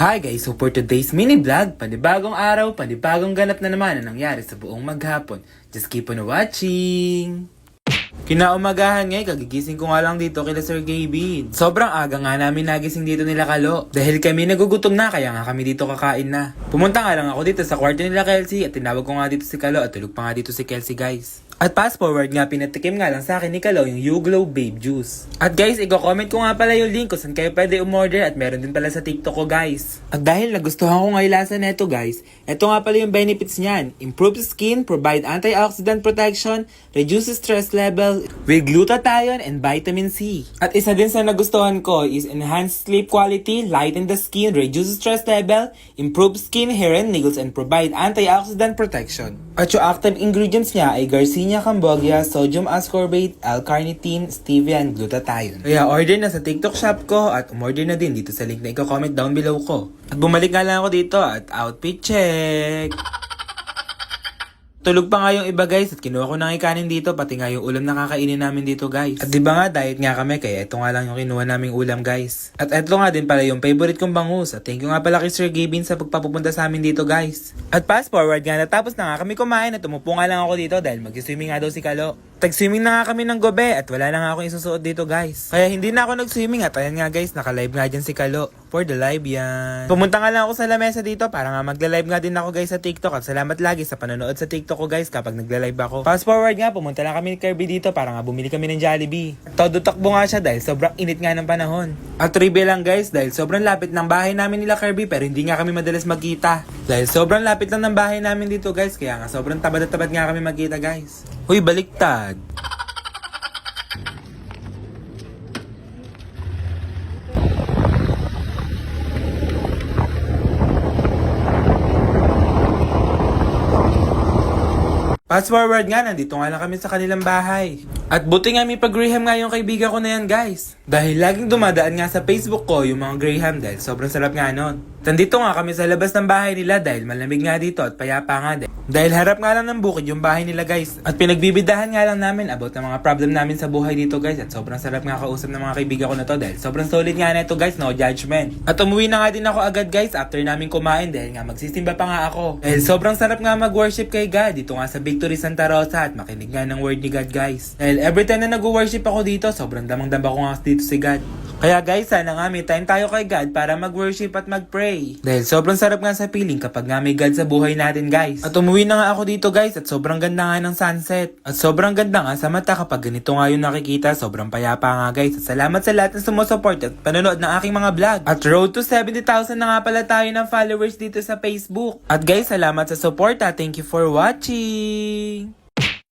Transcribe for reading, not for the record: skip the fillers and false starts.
Hi guys! So for today's mini vlog, panibagong araw, panibagong ganap na naman ang nangyari sa buong maghapon. Just keep on watching! Kinaumagahan ngayon, kagigising ko nga lang dito kila Sir Gavin. Sobrang aga nga namin nagising dito nila Kalo. Dahil kami nagugutom na, kaya nga kami dito kakain na. Pumunta nga lang ako dito sa kwarto nila Kelsey at tinawag ko nga dito si Kalo at tulog pa nga dito si Kelsey guys. At fast forward nga, pinatikim nga lang sa akin ni Kalo yung YouGlow Babe Juice. At guys, i-comment ko nga pala yung link kung saan kayo pwede umorder at meron din pala sa TikTok ko guys. At dahil nagustuhan ko nga yung lasa neto guys, eto nga pala yung benefits niyan. Improves skin, provide antioxidant protection, reduces stress level with glutathione and vitamin C. At isa din sa nagustuhan ko is enhanced sleep quality, lighten the skin, reduces stress level, improves skin, hair and nails, and provide antioxidant protection. At yung active ingredients niya ay Garcinia cambogia, sodium ascorbate, L-carnitine, stevia, and glutathione. Kaya order na sa TikTok shop ko at umorder na din dito sa link na i-comment down below ko. At bumalik nga lang ako dito at outfit check! Tulog pa nga yung iba guys at kinuha ko ng ikanin dito pati nga yung ulam na kakainin namin dito guys. At diba nga diet nga kami kaya ito nga lang yung kinuha naming ulam guys. At ito nga din pala yung favorite kong bangus at thank you nga pala kay Sir Gavin sa pagpapupunta sa amin dito guys. At fast forward nga natapos na nga kami kumain at umupo nga lang ako dito dahil mag-swimming nga daw si Kalo. Tag-swimming na nga kami ng gabi at wala na nga akong isusuot dito guys. Kaya hindi na ako nag-swimming at ayan nga guys, naka-live nga dyan si Kalo. For the live yan. Pumunta nga lang ako sa lamesa dito para nga magla-live nga din ako guys sa TikTok at salamat lagi sa panonood sa TikTok ko guys kapag nagla-live ako. Fast forward nga, pumunta lang kami ni Kirby dito para nga bumili kami ng Jollibee. Todo takbo nga siya dahil sobrang init nga ng panahon. At trivia lang guys, dahil sobrang lapit ng bahay namin nila Kirby pero hindi nga kami madalas magkita. Dahil sobrang lapit lang ng bahay namin dito guys, kaya nga sobrang tabad at tabad nga kami magkita guys. Uy, baliktad! Fast forward nga, nandito nga lang kami sa kanilang bahay. At buti nga may pag-Graham nga yung kaibigan ko na yan guys. Dahil laging dumadaan nga sa Facebook ko yung mga Graham dahil sobrang sarap nga nun. Nandito nga kami sa labas ng bahay nila dahil malamig nga dito at payapa nga din. Dahil harap nga lang ng bukid yung bahay nila guys. At pinagbibidahan nga lang namin about ng mga problem namin sa buhay dito guys. At sobrang sarap nga kausap ng mga kaibigan ko na to dahil sobrang solid nga na ito guys, no judgment. At umuwi na nga din ako agad guys after namin kumain dahil nga magsisimba pa nga ako. Dahil sobrang sarap nga mag-worship kay God dito nga sa Victory Santa Rosa at makinig nga ng word ni God guys. Dahil every time na nag-worship ako dito, sobrang damang-damba ko nga dito si God. Kaya guys, sana nga may time tayo kay God para mag-worship at mag-pray. Dahil sobrang sarap nga sa feeling kapag nga may God sa buhay natin guys. At umuwi na nga ako dito guys at sobrang ganda nga ng sunset. At sobrang ganda nga sa mata kapag ganito nga yung nakikita, sobrang payapa nga guys. At salamat sa lahat ng sumusupport at panonood ng aking mga vlog. At road to 70,000 na nga pala tayo ng followers dito sa Facebook. At guys, salamat sa support ha. Thank you for watching!